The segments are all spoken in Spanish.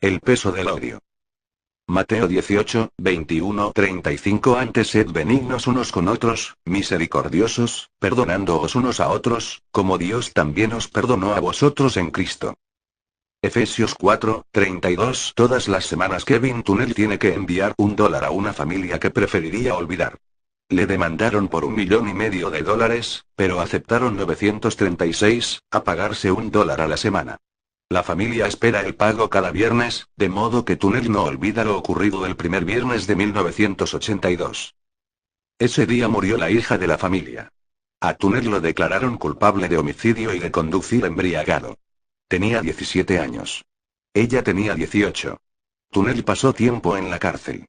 El peso del odio. Mateo 18, 21, 35. Antes sed benignos unos con otros, misericordiosos, perdonándoos unos a otros, como Dios también os perdonó a vosotros en Cristo. Efesios 4, 32. Todas las semanas Kevin Tunnell tiene que enviar $1 a una familia que preferiría olvidar. Le demandaron por $1,5 millones, pero aceptaron 936, a pagarse $1 a la semana. La familia espera el pago cada viernes, de modo que Tunnell no olvida lo ocurrido el primer viernes de 1982. Ese día murió la hija de la familia. A Tunnell lo declararon culpable de homicidio y de conducir embriagado. Tenía 17 años. Ella tenía 18. Tunnell pasó tiempo en la cárcel.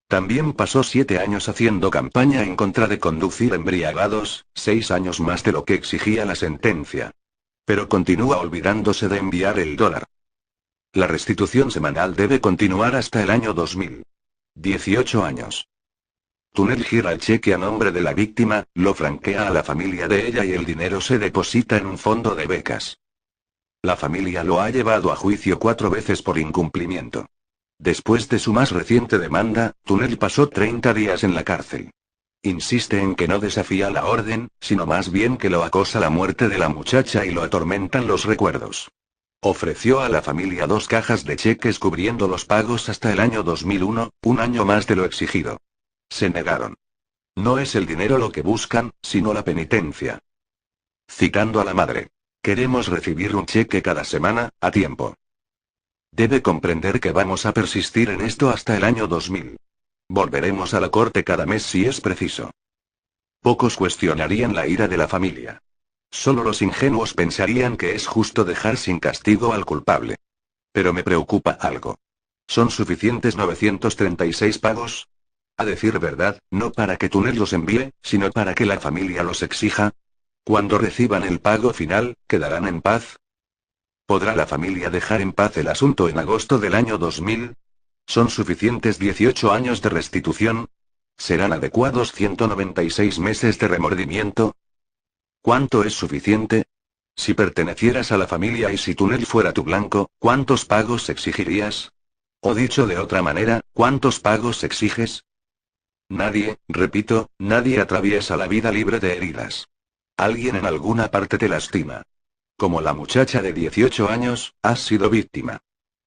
También pasó 7 años haciendo campaña en contra de conducir embriagados, 6 años más de lo que exigía la sentencia. Pero continúa olvidándose de enviar el dólar. La restitución semanal debe continuar hasta el año 2000. 18 años. Tunnell gira el cheque a nombre de la víctima, lo franquea a la familia de ella y el dinero se deposita en un fondo de becas. La familia lo ha llevado a juicio 4 veces por incumplimiento. Después de su más reciente demanda, Tunnell pasó 30 días en la cárcel. Insiste en que no desafía la orden, sino más bien que lo acosa la muerte de la muchacha y lo atormentan los recuerdos. Ofreció a la familia 2 cajas de cheques cubriendo los pagos hasta el año 2001, un año más de lo exigido. Se negaron. No es el dinero lo que buscan, sino la penitencia. Citando a la madre. Queremos recibir un cheque cada semana, a tiempo. Debe comprender que vamos a persistir en esto hasta el año 2000. Volveremos a la corte cada mes si es preciso. Pocos cuestionarían la ira de la familia. Solo los ingenuos pensarían que es justo dejar sin castigo al culpable. Pero me preocupa algo. ¿Son suficientes 936 pagos? A decir verdad, no para que Tunnell los envíe, sino para que la familia los exija. Cuando reciban el pago final, ¿quedarán en paz? ¿Podrá la familia dejar en paz el asunto en agosto del año 2000? ¿Son suficientes 18 años de restitución? ¿Serán adecuados 196 meses de remordimiento? ¿Cuánto es suficiente? Si pertenecieras a la familia y si Tunnell fuera tu blanco, ¿cuántos pagos exigirías? O dicho de otra manera, ¿cuántos pagos exiges? Nadie, repito, nadie atraviesa la vida libre de heridas. Alguien en alguna parte te lastima. Como la muchacha de 18 años, has sido víctima.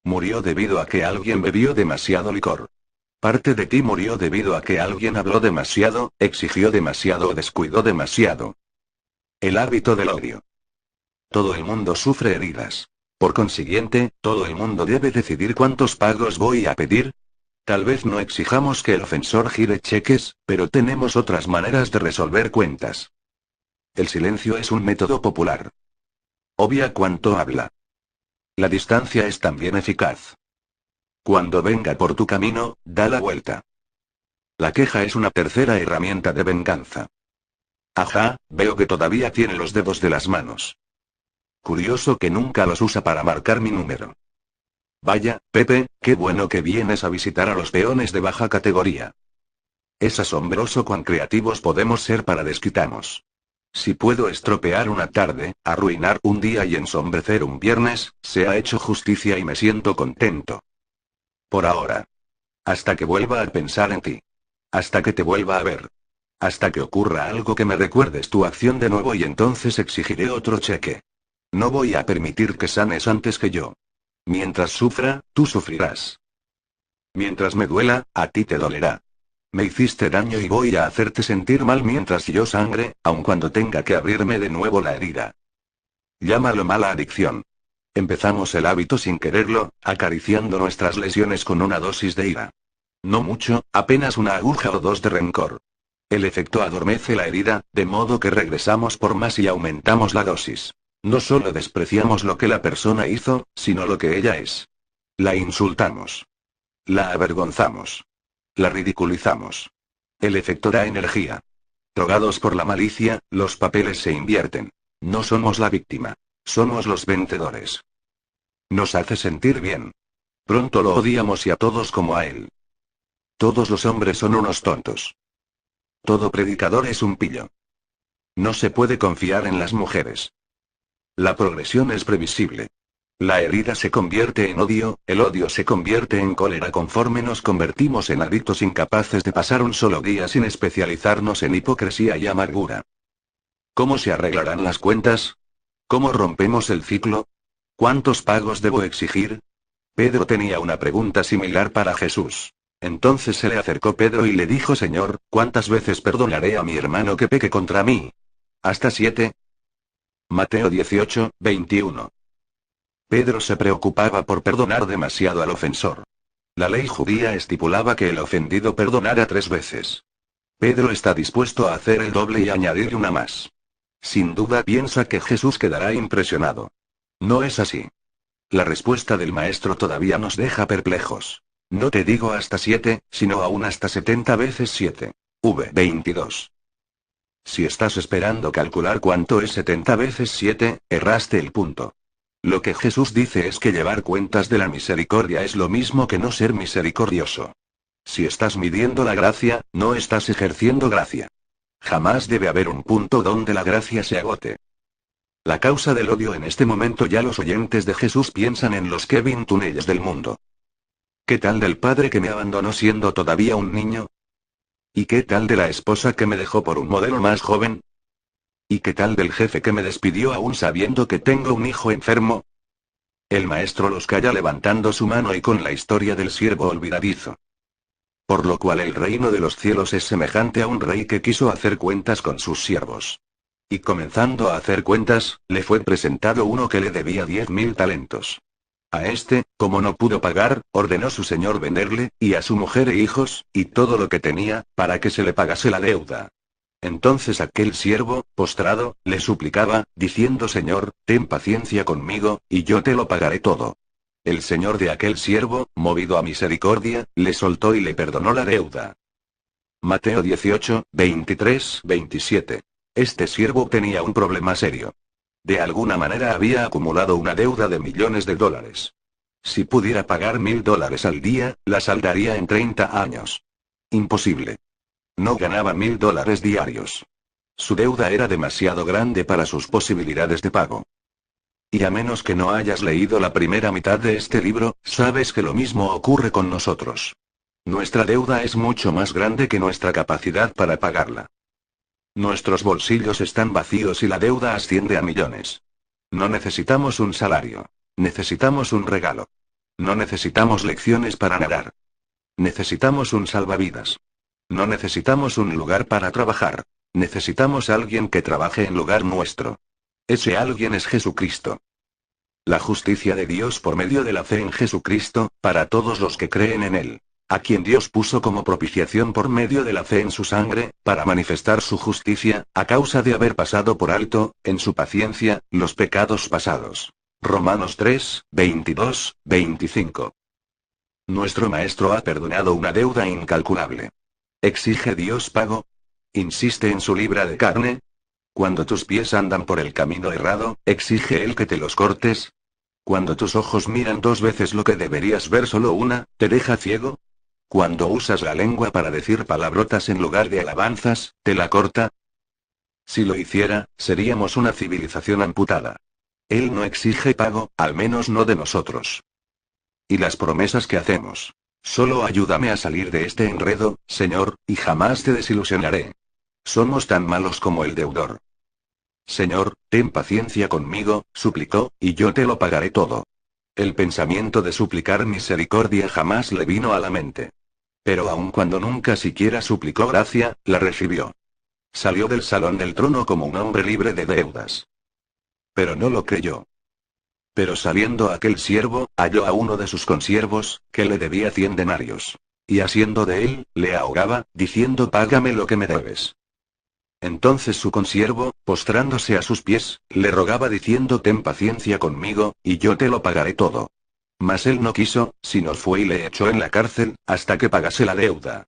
Murió debido a que alguien bebió demasiado licor. Parte de ti murió debido a que alguien habló demasiado, exigió demasiado o descuidó demasiado. El hábito del odio. Todo el mundo sufre heridas. Por consiguiente, todo el mundo debe decidir cuántos pagos voy a pedir. Tal vez no exijamos que el ofensor gire cheques, pero tenemos otras maneras de resolver cuentas. El silencio es un método popular. Obvia cuánto habla. La distancia es también eficaz. Cuando venga por tu camino, da la vuelta. La queja es una tercera herramienta de venganza. Ajá, veo que todavía tiene los dedos de las manos. Curioso que nunca los usa para marcar mi número. Vaya, Pepe, qué bueno que vienes a visitar a los peones de baja categoría. Es asombroso cuán creativos podemos ser para desquitarnos. Si puedo estropear una tarde, arruinar un día y ensombrecer un viernes, se ha hecho justicia y me siento contento. Por ahora. Hasta que vuelva a pensar en ti. Hasta que te vuelva a ver. Hasta que ocurra algo que me recuerdes tu acción de nuevo y entonces exigiré otro cheque. No voy a permitir que sanes antes que yo. Mientras sufra, tú sufrirás. Mientras me duela, a ti te dolerá. Me hiciste daño y voy a hacerte sentir mal mientras yo sangre, aun cuando tenga que abrirme de nuevo la herida. Llámalo mala adicción. Empezamos el hábito sin quererlo, acariciando nuestras lesiones con una dosis de ira. No mucho, apenas una aguja o 2 de rencor. El efecto adormece la herida, de modo que regresamos por más y aumentamos la dosis. No solo despreciamos lo que la persona hizo, sino lo que ella es. La insultamos. La avergonzamos. La ridiculizamos. El efecto da energía. Drogados por la malicia, los papeles se invierten. No somos la víctima. Somos los vencedores. Nos hace sentir bien. Pronto lo odiamos y a todos como a él. Todos los hombres son unos tontos. Todo predicador es un pillo. No se puede confiar en las mujeres. La progresión es previsible. La herida se convierte en odio, el odio se convierte en cólera conforme nos convertimos en adictos incapaces de pasar un solo día sin especializarnos en hipocresía y amargura. ¿Cómo se arreglarán las cuentas? ¿Cómo rompemos el ciclo? ¿Cuántos pagos debo exigir? Pedro tenía una pregunta similar para Jesús. Entonces se le acercó Pedro y le dijo: Señor, ¿cuántas veces perdonaré a mi hermano que peque contra mí? ¿Hasta 7? Mateo 18:21. Pedro se preocupaba por perdonar demasiado al ofensor. La ley judía estipulaba que el ofendido perdonara 3 veces. Pedro está dispuesto a hacer el doble y añadir una más. Sin duda piensa que Jesús quedará impresionado. No es así. La respuesta del maestro todavía nos deja perplejos. No te digo hasta 7, sino aún hasta 70 veces 7. V 22. Si estás esperando calcular cuánto es 70 veces 7, erraste el punto. Lo que Jesús dice es que llevar cuentas de la misericordia es lo mismo que no ser misericordioso. Si estás midiendo la gracia, no estás ejerciendo gracia. Jamás debe haber un punto donde la gracia se agote. La causa del odio en este momento, ya los oyentes de Jesús piensan en los Kevin Tunnels del mundo. ¿Qué tal del padre que me abandonó siendo todavía un niño? ¿Y qué tal de la esposa que me dejó por un modelo más joven? ¿Y qué tal del jefe que me despidió aún sabiendo que tengo un hijo enfermo? El maestro los calla levantando su mano y con la historia del siervo olvidadizo. Por lo cual el reino de los cielos es semejante a un rey que quiso hacer cuentas con sus siervos. Y comenzando a hacer cuentas, le fue presentado uno que le debía 10.000 talentos. A este, como no pudo pagar, ordenó su señor venderle, y a su mujer e hijos, y todo lo que tenía, para que se le pagase la deuda. Entonces aquel siervo, postrado, le suplicaba, diciendo: Señor, ten paciencia conmigo, y yo te lo pagaré todo. El señor de aquel siervo, movido a misericordia, le soltó y le perdonó la deuda. Mateo 18:23-27. Este siervo tenía un problema serio. De alguna manera había acumulado una deuda de millones de dólares. Si pudiera pagar $1.000 al día, la saldaría en 30 años. Imposible. No ganaba $1.000 diarios. Su deuda era demasiado grande para sus posibilidades de pago. Y a menos que no hayas leído la primera mitad de este libro, sabes que lo mismo ocurre con nosotros. Nuestra deuda es mucho más grande que nuestra capacidad para pagarla. Nuestros bolsillos están vacíos y la deuda asciende a millones. No necesitamos un salario. Necesitamos un regalo. No necesitamos lecciones para nadar. Necesitamos un salvavidas. No necesitamos un lugar para trabajar. Necesitamos alguien que trabaje en lugar nuestro. Ese alguien es Jesucristo. La justicia de Dios por medio de la fe en Jesucristo, para todos los que creen en Él. A quien Dios puso como propiciación por medio de la fe en su sangre, para manifestar su justicia, a causa de haber pasado por alto, en su paciencia, los pecados pasados. Romanos 3:22-25. Nuestro Maestro ha perdonado una deuda incalculable. ¿Exige Dios pago? ¿Insiste en su libra de carne? Cuando tus pies andan por el camino errado, ¿exige Él que te los cortes? Cuando tus ojos miran 2 veces lo que deberías ver solo una, ¿te deja ciego? Cuando usas la lengua para decir palabrotas en lugar de alabanzas, ¿te la corta? Si lo hiciera, seríamos una civilización amputada. Él no exige pago, al menos no de nosotros. Y las promesas que hacemos. Solo ayúdame a salir de este enredo, Señor, y jamás te desilusionaré. Somos tan malos como el deudor. Señor, ten paciencia conmigo, suplicó, y yo te lo pagaré todo. El pensamiento de suplicar misericordia jamás le vino a la mente. Pero aun cuando nunca siquiera suplicó gracia, la recibió. Salió del salón del trono como un hombre libre de deudas. Pero no lo creyó. Pero saliendo aquel siervo, halló a uno de sus consiervos, que le debía 100 denarios. Y asiendo de él, le ahogaba, diciendo: págame lo que me debes. Entonces su consiervo, postrándose a sus pies, le rogaba diciendo: ten paciencia conmigo, y yo te lo pagaré todo. Mas él no quiso, sino fue y le echó en la cárcel, hasta que pagase la deuda.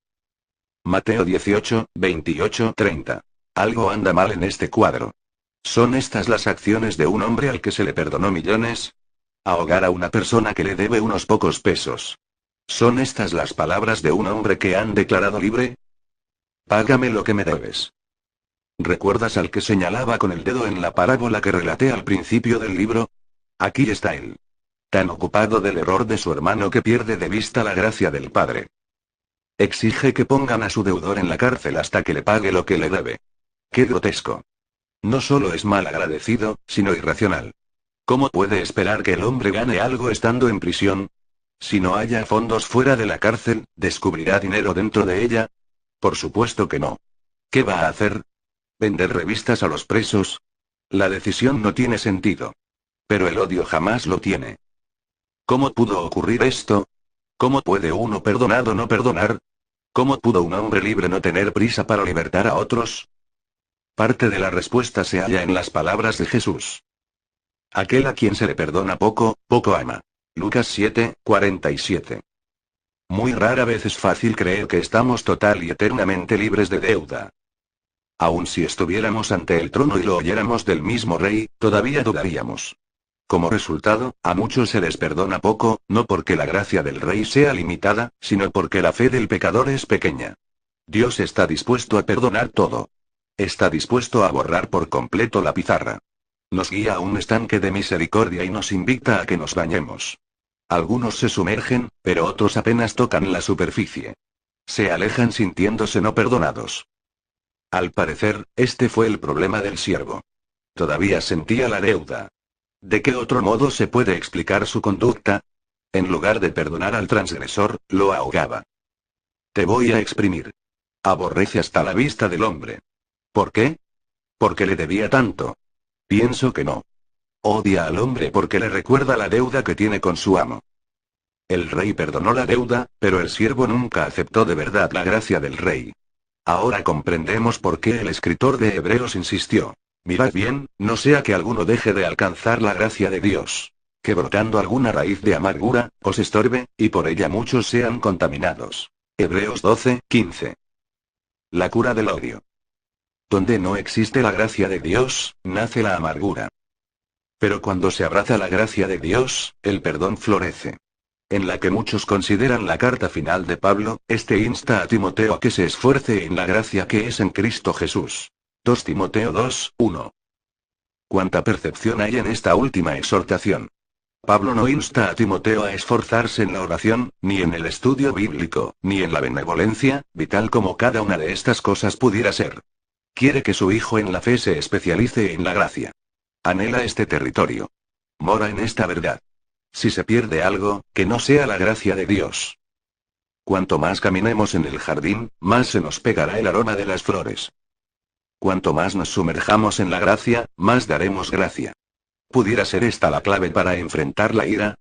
Mateo 18:28-30. Algo anda mal en este cuadro. ¿Son estas las acciones de un hombre al que se le perdonó millones? Ahogar a una persona que le debe unos pocos pesos. ¿Son estas las palabras de un hombre que han declarado libre? Págame lo que me debes. ¿Recuerdas al que señalaba con el dedo en la parábola que relaté al principio del libro? Aquí está él. Tan ocupado del error de su hermano que pierde de vista la gracia del padre. Exige que pongan a su deudor en la cárcel hasta que le pague lo que le debe. ¡Qué grotesco! No solo es mal agradecido, sino irracional. ¿Cómo puede esperar que el hombre gane algo estando en prisión? Si no haya fondos fuera de la cárcel, ¿descubrirá dinero dentro de ella? Por supuesto que no. ¿Qué va a hacer? ¿Vender revistas a los presos? La decisión no tiene sentido. Pero el odio jamás lo tiene. ¿Cómo pudo ocurrir esto? ¿Cómo puede uno perdonado no perdonar? ¿Cómo pudo un hombre libre no tener prisa para libertar a otros? Parte de la respuesta se halla en las palabras de Jesús. Aquel a quien se le perdona poco, poco ama. Lucas 7:47. Muy rara vez es fácil creer que estamos total y eternamente libres de deuda. Aun si estuviéramos ante el trono y lo oyéramos del mismo rey, todavía dudaríamos. Como resultado, a muchos se les perdona poco, no porque la gracia del rey sea limitada, sino porque la fe del pecador es pequeña. Dios está dispuesto a perdonar todo. Está dispuesto a borrar por completo la pizarra. Nos guía a un estanque de misericordia y nos invita a que nos bañemos. Algunos se sumergen, pero otros apenas tocan la superficie. Se alejan sintiéndose no perdonados. Al parecer, este fue el problema del siervo. Todavía sentía la deuda. ¿De qué otro modo se puede explicar su conducta? En lugar de perdonar al transgresor, lo ahogaba. Te voy a exprimir. Aborrece hasta la vista del hombre. ¿Por qué? ¿Porque le debía tanto? Pienso que no. Odia al hombre porque le recuerda la deuda que tiene con su amo. El rey perdonó la deuda, pero el siervo nunca aceptó de verdad la gracia del rey. Ahora comprendemos por qué el escritor de Hebreos insistió. Mirad bien, no sea que alguno deje de alcanzar la gracia de Dios. Que brotando alguna raíz de amargura, os estorbe, y por ella muchos sean contaminados. Hebreos 12:15. La cura del odio. Donde no existe la gracia de Dios, nace la amargura. Pero cuando se abraza la gracia de Dios, el perdón florece. En la que muchos consideran la carta final de Pablo, este insta a Timoteo a que se esfuerce en la gracia que es en Cristo Jesús. 2 Timoteo 2:1. ¿Cuánta percepción hay en esta última exhortación? Pablo no insta a Timoteo a esforzarse en la oración, ni en el estudio bíblico, ni en la benevolencia, vital como cada una de estas cosas pudiera ser. Quiere que su hijo en la fe se especialice en la gracia. Anhela este territorio. Mora en esta verdad. Si se pierde algo, que no sea la gracia de Dios. Cuanto más caminemos en el jardín, más se nos pegará el aroma de las flores. Cuanto más nos sumerjamos en la gracia, más daremos gracia. ¿Pudiera ser esta la clave para enfrentar la ira?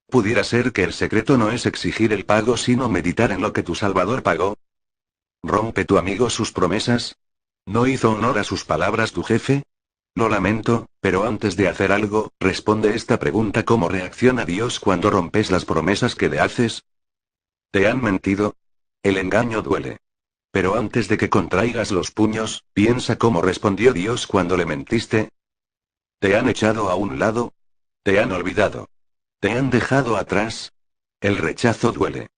¿Pudiera ser que el secreto no es exigir el pago sino meditar en lo que tu Salvador pagó? ¿Rompe tu amigo sus promesas? ¿No hizo honor a sus palabras tu jefe? Lo lamento, pero antes de hacer algo, responde esta pregunta: ¿cómo reacciona Dios cuando rompes las promesas que le haces? ¿Te han mentido? El engaño duele. Pero antes de que contraigas los puños, piensa cómo respondió Dios cuando le mentiste. ¿Te han echado a un lado? ¿Te han olvidado? ¿Te han dejado atrás? El rechazo duele.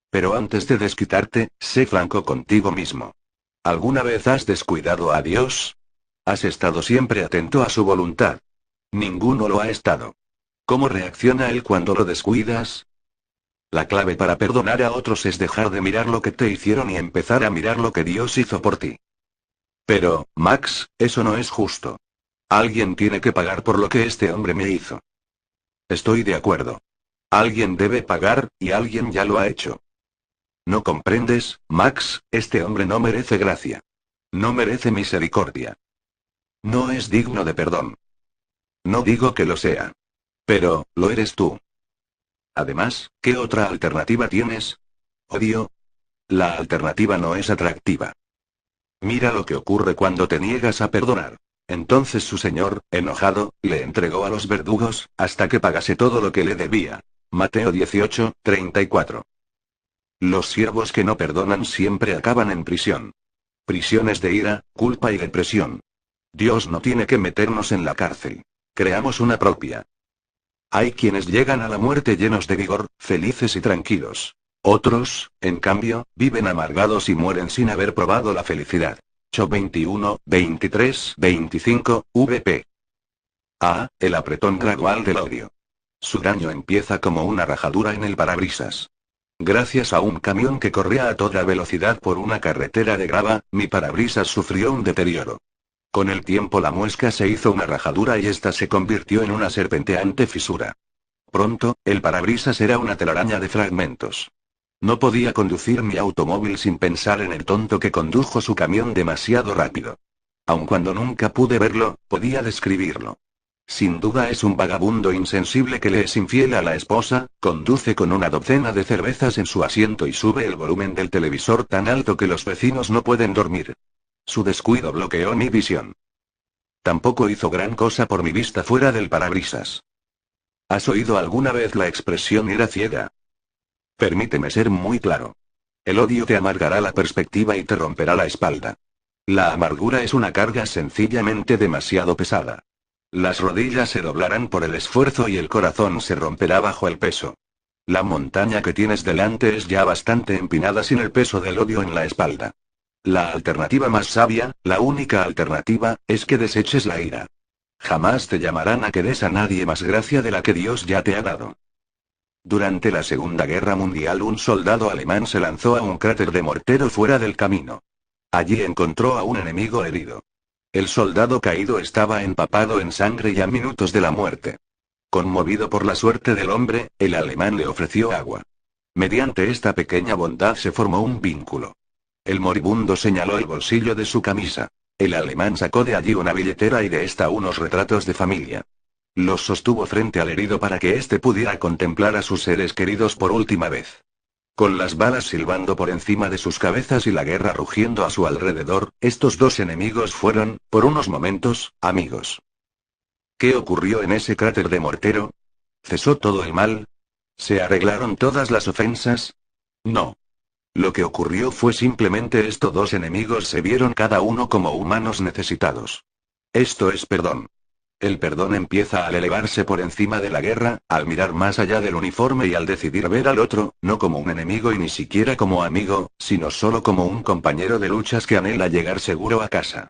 Pero antes de desquitarte, sé franco contigo mismo. ¿Alguna vez has descuidado a Dios? ¿Has estado siempre atento a su voluntad? Ninguno lo ha estado. ¿Cómo reacciona Él cuando lo descuidas? La clave para perdonar a otros es dejar de mirar lo que te hicieron y empezar a mirar lo que Dios hizo por ti. Pero, Max, eso no es justo. Alguien tiene que pagar por lo que este hombre me hizo. Estoy de acuerdo. Alguien debe pagar, y alguien ya lo ha hecho. ¿No comprendes, Max? Este hombre no merece gracia. No merece misericordia. No es digno de perdón. No digo que lo sea. Pero, lo eres tú. Además, ¿qué otra alternativa tienes? Odio. La alternativa no es atractiva. Mira lo que ocurre cuando te niegas a perdonar. Entonces su señor, enojado, le entregó a los verdugos, hasta que pagase todo lo que le debía. Mateo 18:34. Los siervos que no perdonan siempre acaban en prisión. Prisiones de ira, culpa y depresión. Dios no tiene que meternos en la cárcel. Creamos una propia. Hay quienes llegan a la muerte llenos de vigor, felices y tranquilos. Otros, en cambio, viven amargados y mueren sin haber probado la felicidad. 21, 23, 25, vp. A. El apretón gradual del odio. Su daño empieza como una rajadura en el parabrisas. Gracias a un camión que corría a toda velocidad por una carretera de grava, mi parabrisas sufrió un deterioro. Con el tiempo la muesca se hizo una rajadura y esta se convirtió en una serpenteante fisura. Pronto, el parabrisas era una telaraña de fragmentos. No podía conducir mi automóvil sin pensar en el tonto que condujo su camión demasiado rápido. Aun cuando nunca pude verlo, podía describirlo. Sin duda es un vagabundo insensible que le es infiel a la esposa, conduce con una docena de cervezas en su asiento y sube el volumen del televisor tan alto que los vecinos no pueden dormir. Su descuido bloqueó mi visión. Tampoco hizo gran cosa por mi vista fuera del parabrisas. ¿Has oído alguna vez la expresión ira ciega? Permíteme ser muy claro. El odio te amargará la perspectiva y te romperá la espalda. La amargura es una carga sencillamente demasiado pesada. Las rodillas se doblarán por el esfuerzo y el corazón se romperá bajo el peso. La montaña que tienes delante es ya bastante empinada sin el peso del odio en la espalda. La alternativa más sabia, la única alternativa, es que deseches la ira. Jamás te llamarán a que des a nadie más gracia de la que Dios ya te ha dado. Durante la Segunda Guerra Mundial un soldado alemán se lanzó a un cráter de mortero fuera del camino. Allí encontró a un enemigo herido. El soldado caído estaba empapado en sangre y a minutos de la muerte. Conmovido por la suerte del hombre, el alemán le ofreció agua. Mediante esta pequeña bondad se formó un vínculo. El moribundo señaló el bolsillo de su camisa. El alemán sacó de allí una billetera y de esta unos retratos de familia. Los sostuvo frente al herido para que éste pudiera contemplar a sus seres queridos por última vez. Con las balas silbando por encima de sus cabezas y la guerra rugiendo a su alrededor, estos dos enemigos fueron, por unos momentos, amigos. ¿Qué ocurrió en ese cráter de mortero? ¿Cesó todo el mal? ¿Se arreglaron todas las ofensas? No. Lo que ocurrió fue simplemente estos dos enemigos se vieron cada uno como humanos necesitados. Esto es perdón. El perdón empieza al elevarse por encima de la guerra, al mirar más allá del uniforme y al decidir ver al otro, no como un enemigo y ni siquiera como amigo, sino solo como un compañero de luchas que anhela llegar seguro a casa.